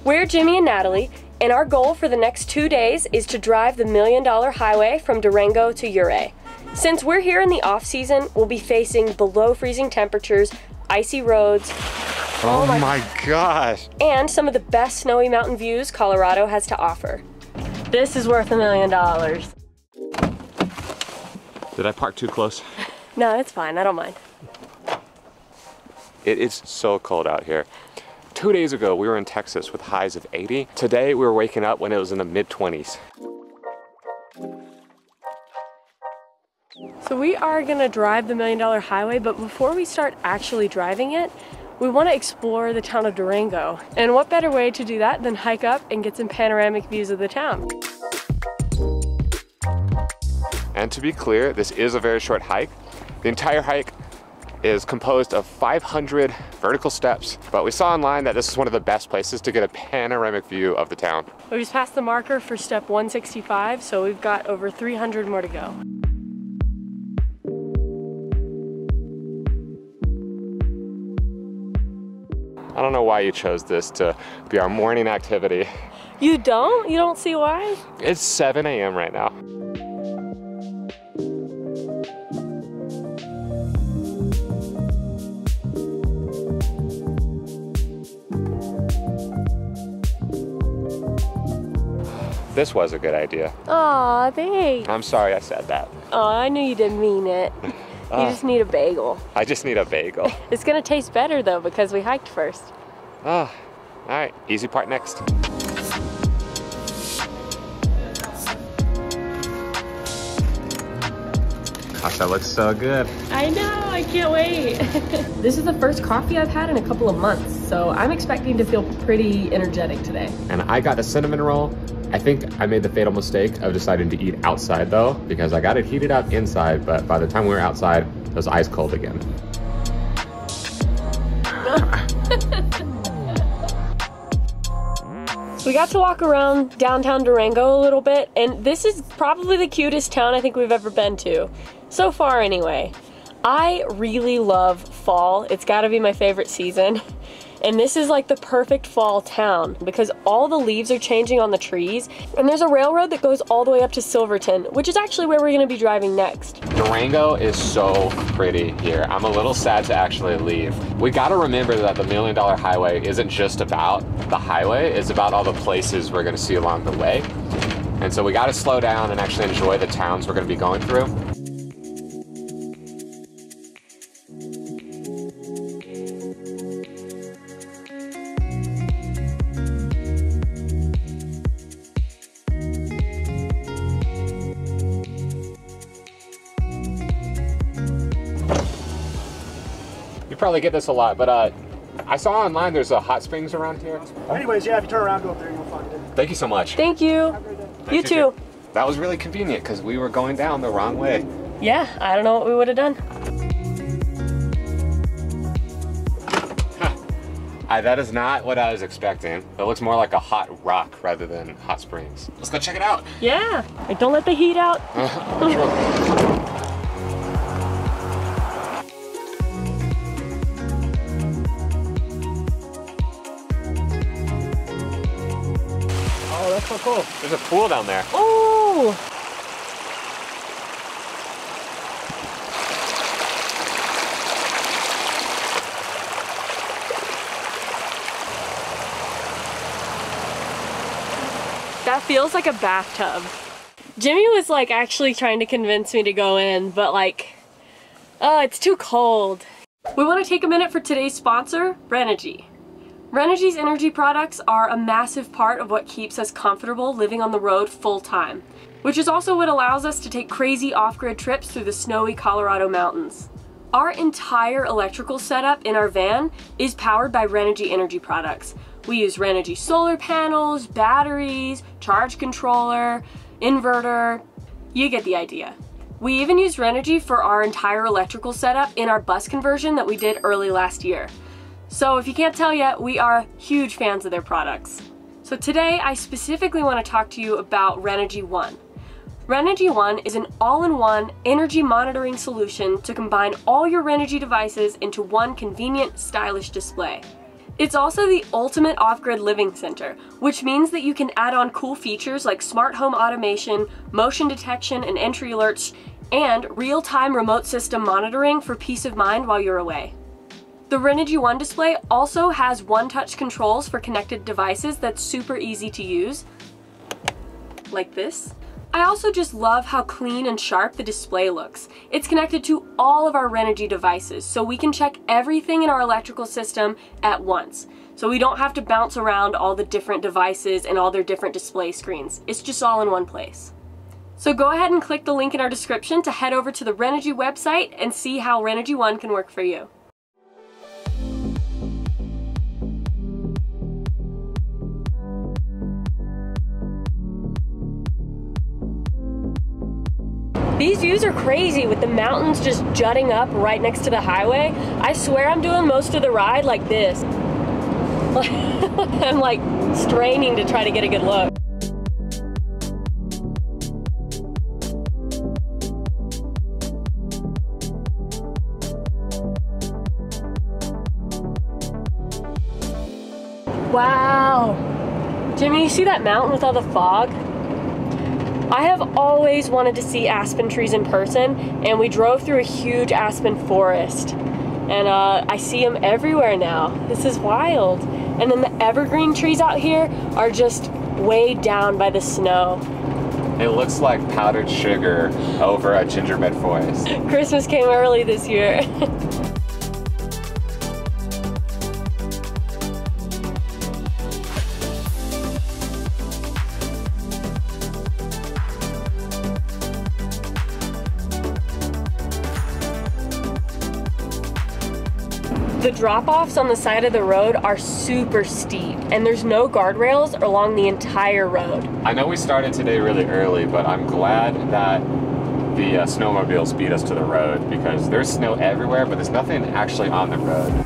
We're Jimmy and Natalie, and our goal for the next 2 days is to drive the $1 Million Highway from Durango to Ouray. Since we're here in the off-season, we'll be facing below freezing temperatures, icy roads, oh my gosh, and some of the best snowy mountain views Colorado has to offer. This is worth $1 million. Did I park too close? No, it's fine, I don't mind. It is so cold out here. 2 days ago, we were in Texas with highs of 80. Today, we were waking up when it was in the mid-20s. So we are gonna drive the $1 Million Highway, but before we start actually driving it, we wanna explore the town of Durango. And what better way to do that than hike up and get some panoramic views of the town? And to be clear, this is a very short hike. The entire hike is composed of 500 vertical steps, but we saw online that this is one of the best places to get a panoramic view of the town. We just passed the marker for step 165, so we've got over 300 more to go. I don't know why you chose this to be our morning activity. You don't? You don't see why? It's 7 a.m. right now. This was a good idea. Aw, thanks. I'm sorry I said that. Oh, I knew you didn't mean it. You just need a bagel. I just need a bagel. It's gonna taste better though because we hiked first. Oh, all right, easy part next. Gosh, that looks so good. I know, I can't wait. This is the first coffee I've had in a couple of months, so I'm expecting to feel pretty energetic today. And I got a cinnamon roll. I think I made the fatal mistake of deciding to eat outside though, because I got it heated up inside, but by the time we were outside, it was ice cold again. We got to walk around downtown Durango a little bit, and this is probably the cutest town I think we've ever been to. So far anyway. I really love fall. It's gotta be my favorite season. And this is like the perfect fall town because all the leaves are changing on the trees, and there's a railroad that goes all the way up to Silverton, which is actually where we're gonna be driving next. Durango is so pretty here. I'm a little sad to actually leave. We gotta remember that the $1 Million Highway isn't just about the highway, it's about all the places we're gonna see along the way. And so we gotta slow down and actually enjoy the towns we're gonna be going through. You probably get this a lot, but I saw online there's a hot springs around here. Anyways, yeah, if you turn around, go up there, you'll find it. Thank you so much. Thank you. Have a great day. You too. That was really convenient because we were going down the wrong way. Yeah, I don't know what we would have done. That is not what I was expecting. It looks more like a hot rock rather than hot springs. Let's go check it out. Yeah, don't let the heat out. Oh, that's so cool. There's a pool down there. Oh! That feels like a bathtub. Jimmy was like actually trying to convince me to go in, but like, oh, it's too cold. We want to take a minute for today's sponsor, Renogy. Renogy's energy products are a massive part of what keeps us comfortable living on the road full time, which is also what allows us to take crazy off-grid trips through the snowy Colorado mountains. Our entire electrical setup in our van is powered by Renogy energy products. We use Renogy solar panels, batteries, charge controller, inverter. You get the idea. We even use Renogy for our entire electrical setup in our bus conversion that we did early last year. So if you can't tell yet, we are huge fans of their products. So today I specifically want to talk to you about Renogy One. Renogy One is an all-in-one energy monitoring solution to combine all your Renogy devices into one convenient, stylish display. It's also the ultimate off-grid living center, which means that you can add on cool features like smart home automation, motion detection and entry alerts, and real-time remote system monitoring for peace of mind while you're away. The Renogy One display also has one-touch controls for connected devices that's super easy to use, like this. I also just love how clean and sharp the display looks. It's connected to all of our Renogy devices, so we can check everything in our electrical system at once. So we don't have to bounce around all the different devices and all their different display screens. It's just all in one place. So go ahead and click the link in our description to head over to the Renogy website and see how Renogy One can work for you. These views are crazy with the mountains just jutting up right next to the highway. I swear I'm doing most of the ride like this. I'm like straining to try to get a good look. Wow. Jimmy, you see that mountain with all the fog? I have always wanted to see aspen trees in person, and we drove through a huge aspen forest. And I see them everywhere now. This is wild. And then the evergreen trees out here are just weighed down by the snow. It looks like powdered sugar over a gingerbread forest. Christmas came early this year. The drop-offs on the side of the road are super steep, and there's no guardrails along the entire road. I know we started today really early, but I'm glad that the snowmobiles beat us to the road, because there's snow everywhere, but there's nothing actually on the road.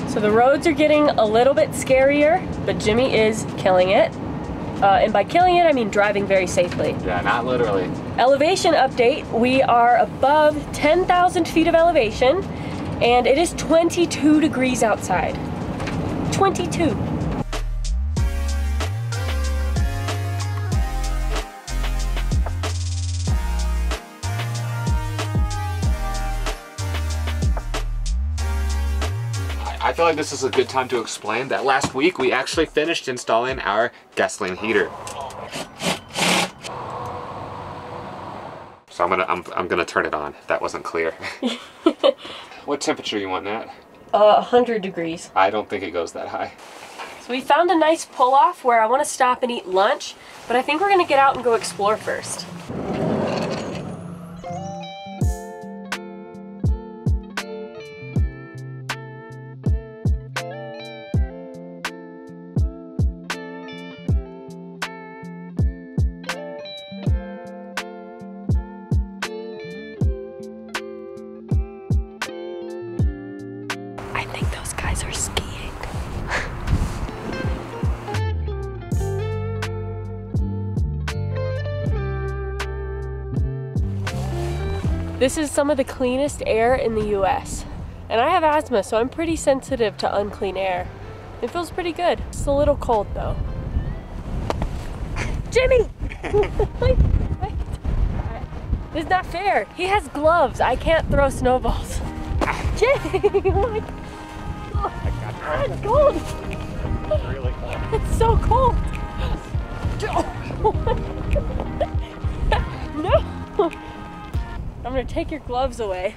So the roads are getting a little bit scarier, but Jimmy is killing it. And by killing it, I mean driving very safely. Yeah, not literally. Elevation update, we are above 10,000 feet of elevation, and it is 22 degrees outside. 22. I feel like this is a good time to explain that last week we actually finished installing our gasoline heater. So I'm gonna turn it on. That wasn't clear. What temperature you want, Nat? 100 degrees. I don't think it goes that high. So we found a nice pull-off where I want to stop and eat lunch, but I think we're gonna get out and go explore first. I think those guys are skiing. This is some of the cleanest air in the US. And I have asthma, so I'm pretty sensitive to unclean air. It feels pretty good. It's a little cold though. Jimmy! Wait. This is not fair. He has gloves. I can't throw snowballs. Jimmy! Oh, it's cold. It's really cold. It's so cold. No. I'm gonna take your gloves away.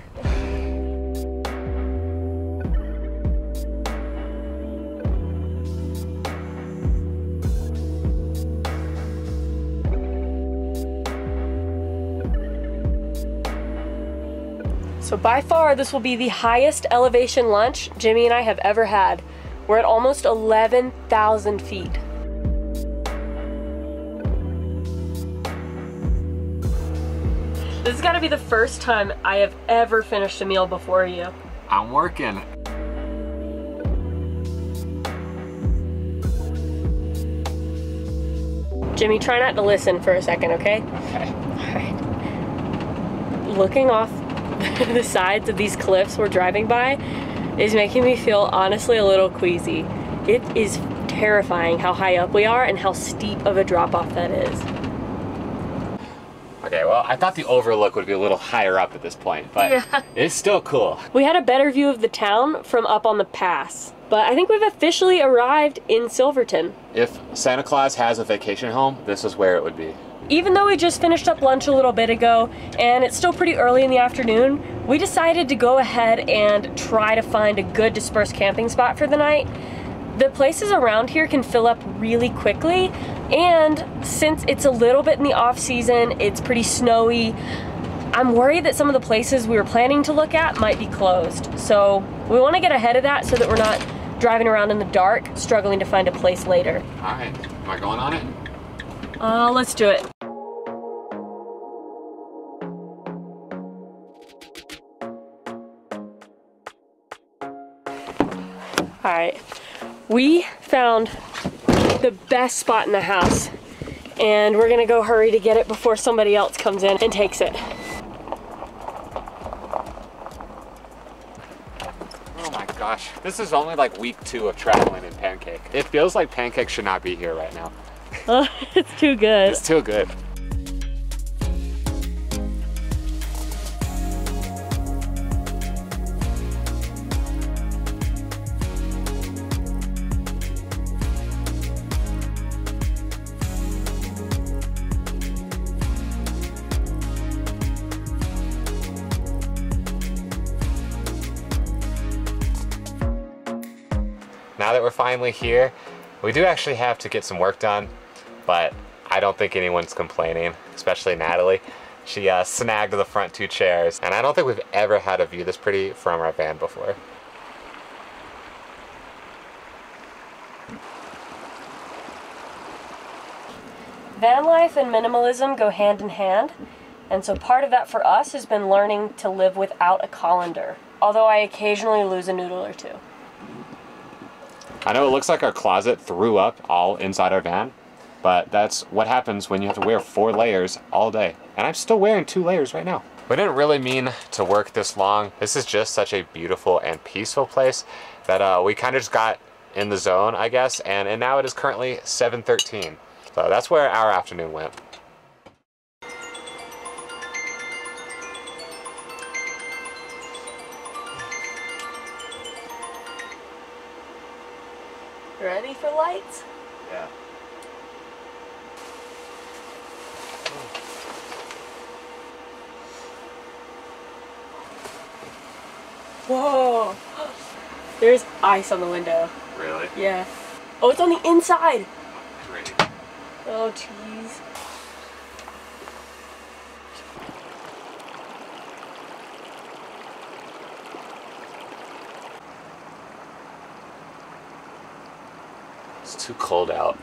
So by far, this will be the highest elevation lunch Jimmy and I have ever had. We're at almost 11,000 feet. This has got to be the first time I have ever finished a meal before you. I'm working. Jimmy, try not to listen for a second, okay? Okay. Alright. Looking off the sides of these cliffs we're driving by is making me feel honestly a little queasy. It is terrifying how high up we are and how steep of a drop off that is. Okay, well, I thought the overlook would be a little higher up at this point, but yeah, it's still cool. We had a better view of the town from up on the pass, but I think we've officially arrived in Silverton. If Santa Claus has a vacation home, this is where it would be. Even though we just finished up lunch a little bit ago and it's still pretty early in the afternoon, we decided to go ahead and try to find a good dispersed camping spot for the night. The places around here can fill up really quickly, and since it's a little bit in the off season, it's pretty snowy, I'm worried that some of the places we were planning to look at might be closed. So we want to get ahead of that so that we're not driving around in the dark, struggling to find a place later. All right, am I going on it? Let's do it. All right, we found the best spot in the house and we're gonna go hurry to get it before somebody else comes in and takes it. Oh my gosh, this is only like week 2 of traveling in Pancake. It feels like Pancake should not be here right now. Oh, it's too good. It's too good. Now that we're finally here, we do actually have to get some work done, but I don't think anyone's complaining, especially Natalie. She snagged the front 2 chairs, and I don't think we've ever had a view this pretty from our van before. Van life and minimalism go hand in hand, and so part of that for us has been learning to live without a colander, although I occasionally lose a noodle or two. I know it looks like our closet threw up all inside our van, but that's what happens when you have to wear 4 layers all day. And I'm still wearing 2 layers right now. We didn't really mean to work this long. This is just such a beautiful and peaceful place that we kind of just got in the zone, I guess, and now it is currently 7:13. So that's where our afternoon went. Ready for lights? Yeah. Whoa! There's ice on the window. Really? Yeah. Oh, it's on the inside! Great. Oh, jeez. It's too cold out.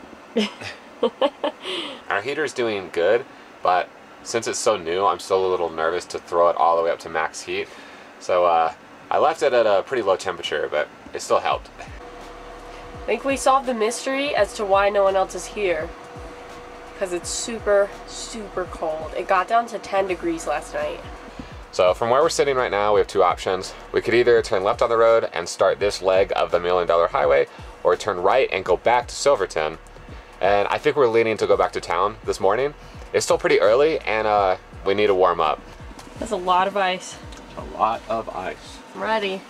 Our heater's doing good, but since it's so new, I'm still a little nervous to throw it all the way up to max heat. So I left it at a pretty low temperature, but it still helped. I think we solved the mystery as to why no one else is here. Because it's super, super cold. It got down to 10 degrees last night. So from where we're sitting right now, we have 2 options. We could either turn left on the road and start this leg of the $1 Million Highway, or turn right and go back to Silverton. And I think we're leaning to go back to town this morning. It's still pretty early, and we need to warm up. That's a lot of ice. A lot of ice. I'm ready.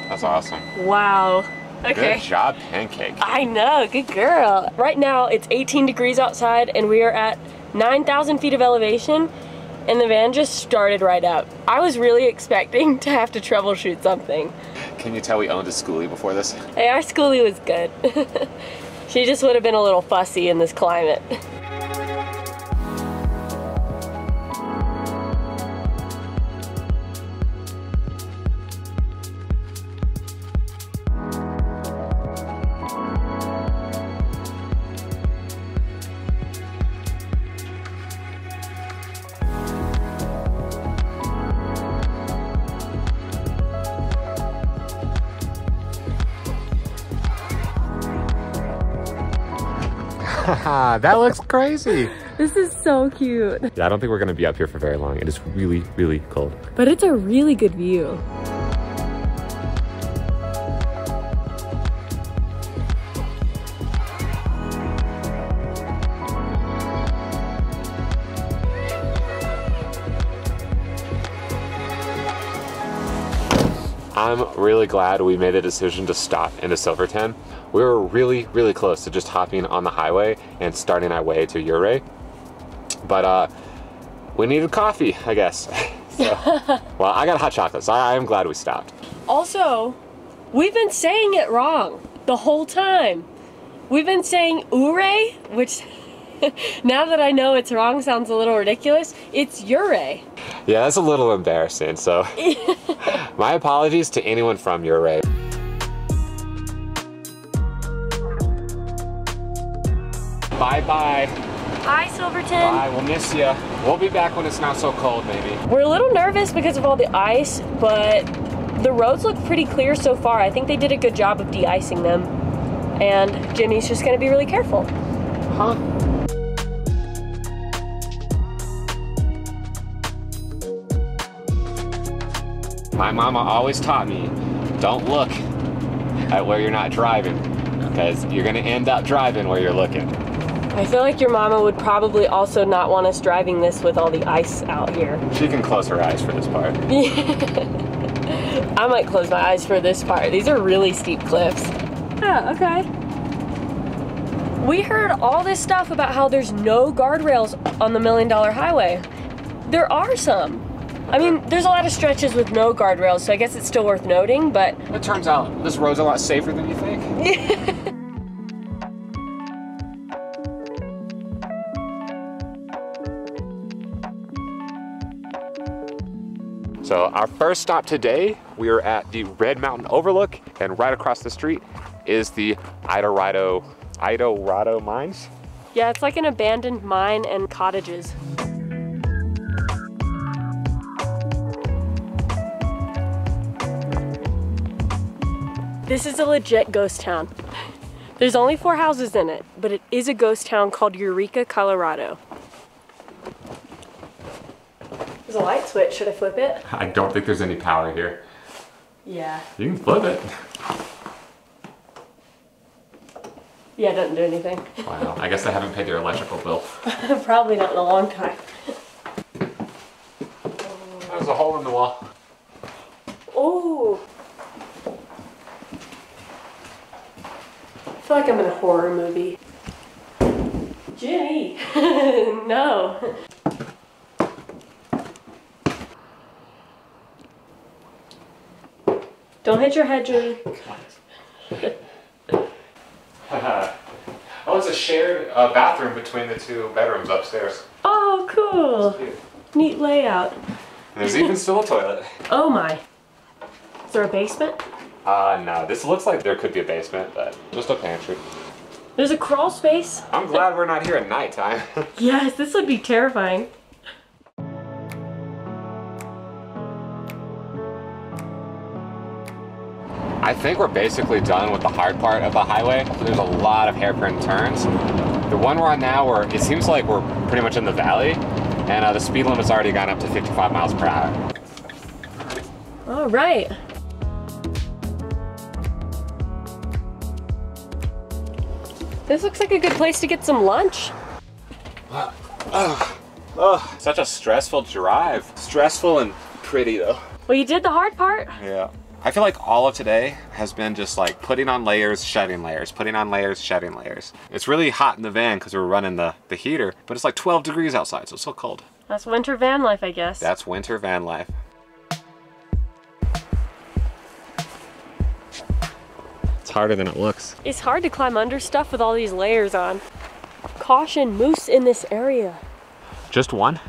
That's awesome. Wow. Okay. Good job, Pancake. I know, good girl. Right now it's 18 degrees outside and we are at 9,000 feet of elevation and the van just started right up. I was really expecting to have to troubleshoot something. Can you tell we owned a schoolie before this? Hey, our schoolie was good. She just would have been a little fussy in this climate. That looks crazy. This is so cute. Yeah, I don't think we're gonna be up here for very long. It is really, really cold. But it's a really good view. I'm really glad we made the decision to stop into Silverton. We were really, really close to just hopping on the highway and starting our way to Ouray. But we needed coffee, I guess. So, well, I got hot chocolate, so I am glad we stopped. Also, we've been saying it wrong the whole time. We've been saying Ouray, which now that I know it's wrong sounds a little ridiculous. It's Ouray. Yeah, that's a little embarrassing, so my apologies to anyone from Ouray. Bye-bye. Hi, Silverton. Bye, we'll miss you. We'll be back when it's not so cold, maybe. We're a little nervous because of all the ice, but the roads look pretty clear so far. I think they did a good job of de-icing them. And Jimmy's just gonna be really careful. Huh? My mama always taught me, don't look at where you're not driving, because you're gonna end up driving where you're looking. I feel like your mama would probably also not want us driving this with all the ice out here. She can close her eyes for this part. I might close my eyes for this part. These are really steep cliffs. Yeah, okay. We heard all this stuff about how there's no guardrails on the $1 Million Highway. There are some. I mean, there's a lot of stretches with no guardrails, so I guess it's still worth noting, but... It turns out this road's a lot safer than you think. So our first stop today, we are at the Red Mountain Overlook, and right across the street is the Idorado mines. Yeah, it's like an abandoned mine and cottages. This is a legit ghost town. There's only 4 houses in it, but it is a ghost town called Eureka, Colorado. There's a light switch. Should I flip it? I don't think there's any power here. Yeah. You can flip it. Yeah, it doesn't do anything. Wow, I guess they haven't paid their electrical bill. Probably not in a long time. There's a hole in the wall. Oh. I feel like I'm in a horror movie. Jimmy! No. Don't hit your head, Jimmy. Oh, it's a shared bathroom between the 2 bedrooms upstairs. Oh, cool. Neat layout. There's even still a toilet. Oh my. Is there a basement? No, this looks like there could be a basement, but just a pantry. There's a crawl space. I'm glad we're not here at nighttime. Yes, this would be terrifying. I think we're basically done with the hard part of the highway. There's a lot of hairpin turns. The one we're on now, it seems like we're pretty much in the valley, and the speed limit's already gone up to 55 miles per hour. All right. This looks like a good place to get some lunch. Such a stressful drive. Stressful and pretty though. Well, you did the hard part. Yeah. I feel like all of today has been just like putting on layers, shedding layers, putting on layers, shedding layers. It's really hot in the van because we're running the heater, but it's like 12 degrees outside, so it's so cold. That's winter van life, I guess. That's winter van life. It's harder than it looks. It's hard to climb under stuff with all these layers on. Caution, moose in this area. Just one?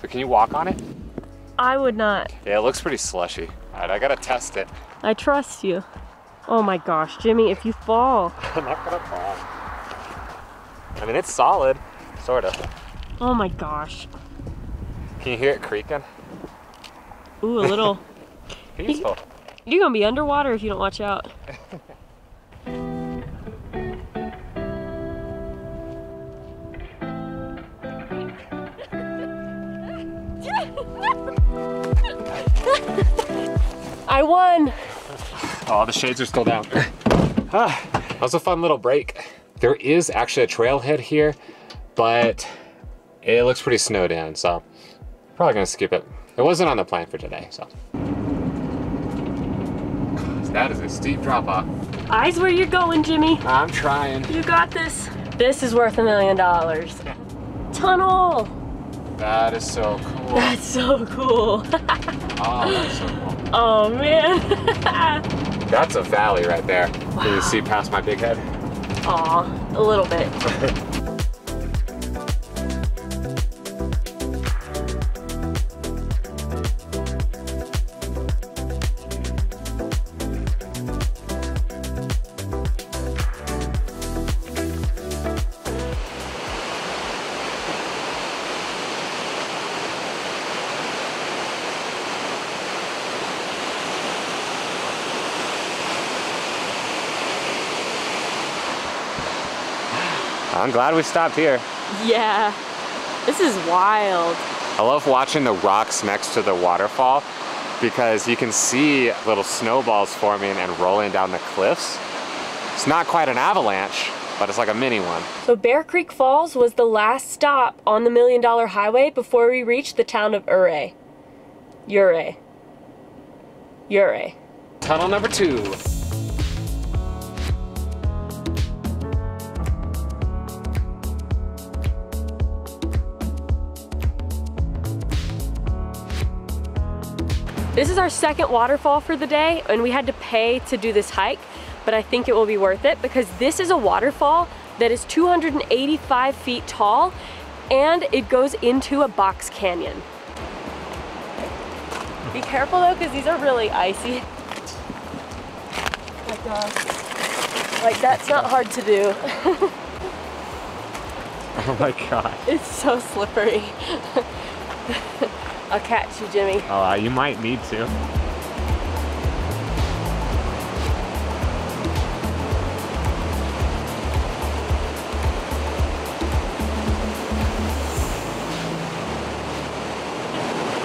Can you walk on it? I would not. Yeah, it looks pretty slushy. All right, I gotta test it. I trust you. Oh my gosh, Jimmy, if you fall. I'm not gonna fall. I mean, it's solid, sort of. Oh my gosh. Can you hear it creaking? Ooh, a little. Peaceful. You're gonna be underwater if you don't watch out. I won! Oh, the shades are still down. That was a fun little break. There is actually a trailhead here, but it looks pretty snowed in, so probably gonna skip it. It wasn't on the plan for today, so. That is a steep drop off. Eyes where you're going, Jimmy. I'm trying. You got this. This is worth $1 million. Tunnel! That is so cool. That's so cool. Oh, that's so cool. Oh man. That's a valley right there. Wow. Can you see past my big head? Aw, a little bit. I'm glad we stopped here. Yeah, this is wild. I love watching the rocks next to the waterfall because you can see little snowballs forming and rolling down the cliffs. It's not quite an avalanche, but it's like a mini one. So Bear Creek Falls was the last stop on the $1 Million Highway before we reached the town of Ouray. Ouray. Ouray. Tunnel number 2. This is our second waterfall for the day, and we had to pay to do this hike, but I think it will be worth it because this is a waterfall that is 285 feet tall, and it goes into a box canyon. Be careful though, because these are really icy. Like that's not hard to do. Oh my God. It's so slippery. I'll catch you, Jimmy. Oh, you might need to.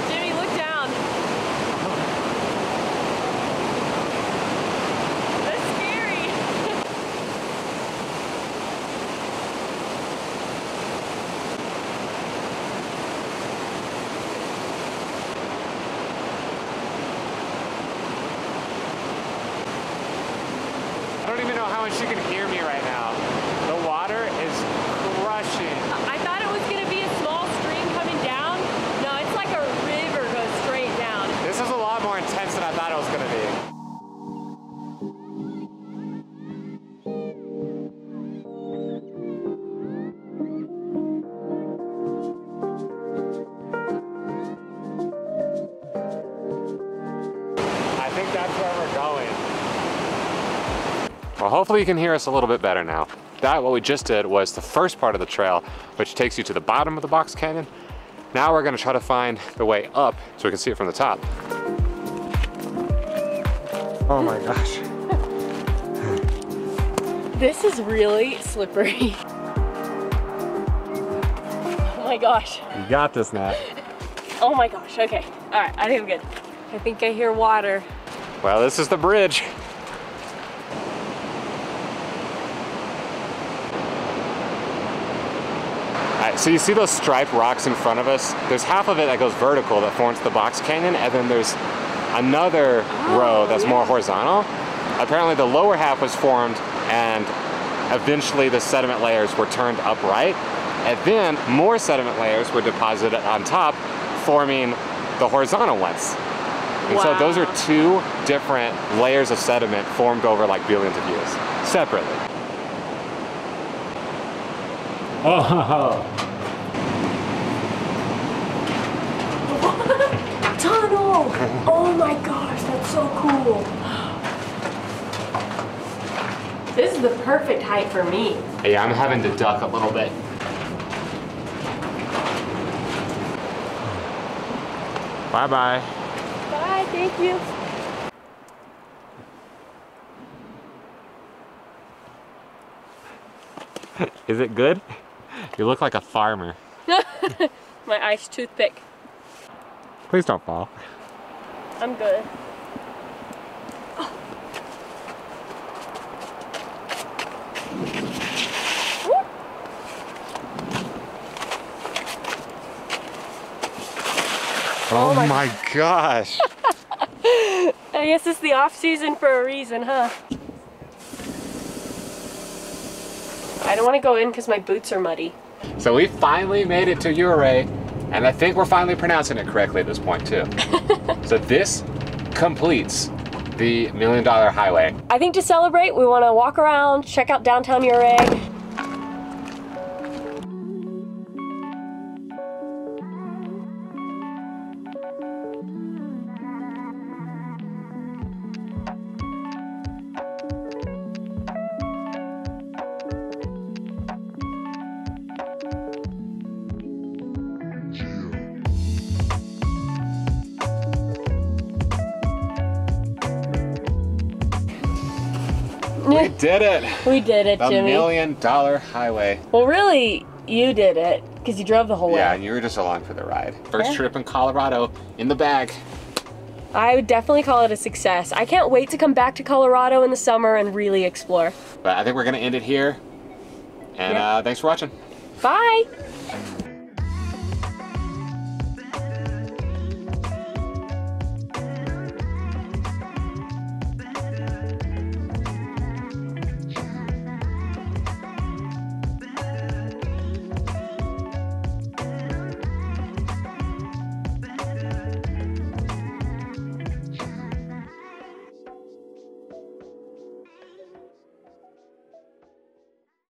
Jimmy, look down. That's scary. I don't even know how much you can hear me right now. The water is crushing. I thought it was gonna be a small stream coming down. No, it's like a river goes straight down. This is a lot more intense than I thought it was gonna be. I think that's where we're going. Well, hopefully you can hear us a little bit better now. What we just did was the first part of the trail, which takes you to the bottom of the box canyon. Now we're gonna try to find the way up so we can see it from the top. Oh my gosh. This is really slippery. Oh my gosh. You got this, Nat. Oh my gosh, okay. All right, I think I'm good. I think I hear water. Well, this is the bridge. Alright, so you see those striped rocks in front of us? There's half of it that goes vertical that forms the box canyon, and then there's another row that's more horizontal. Apparently the lower half was formed and eventually the sediment layers were turned upright, and then more sediment layers were deposited on top, forming the horizontal ones. And so those are two different layers of sediment formed over like billions of years, separately. Oh. Tunnel! Oh my gosh, that's so cool. This is the perfect height for me. Yeah, I'm having to duck a little bit. Bye-bye. Bye, thank you. Is it good? You look like a farmer. My ice toothpick. Please don't fall. I'm good. Oh my gosh. I guess it's the off season for a reason, huh? I don't want to go in because my boots are muddy. So we finally made it to Ouray, and I think we're finally pronouncing it correctly at this point too. So this completes the $1 Million Highway. I think to celebrate, we want to walk around, check out downtown Ouray. We did it! We did it, The Jimmy. $1 Million Highway. Well, really, you did it, because you drove the whole way. Yeah, and you were just along for the ride. First trip in Colorado in the bag. I would definitely call it a success. I can't wait to come back to Colorado in the summer and really explore. But I think we're gonna end it here. And thanks for watching. Bye!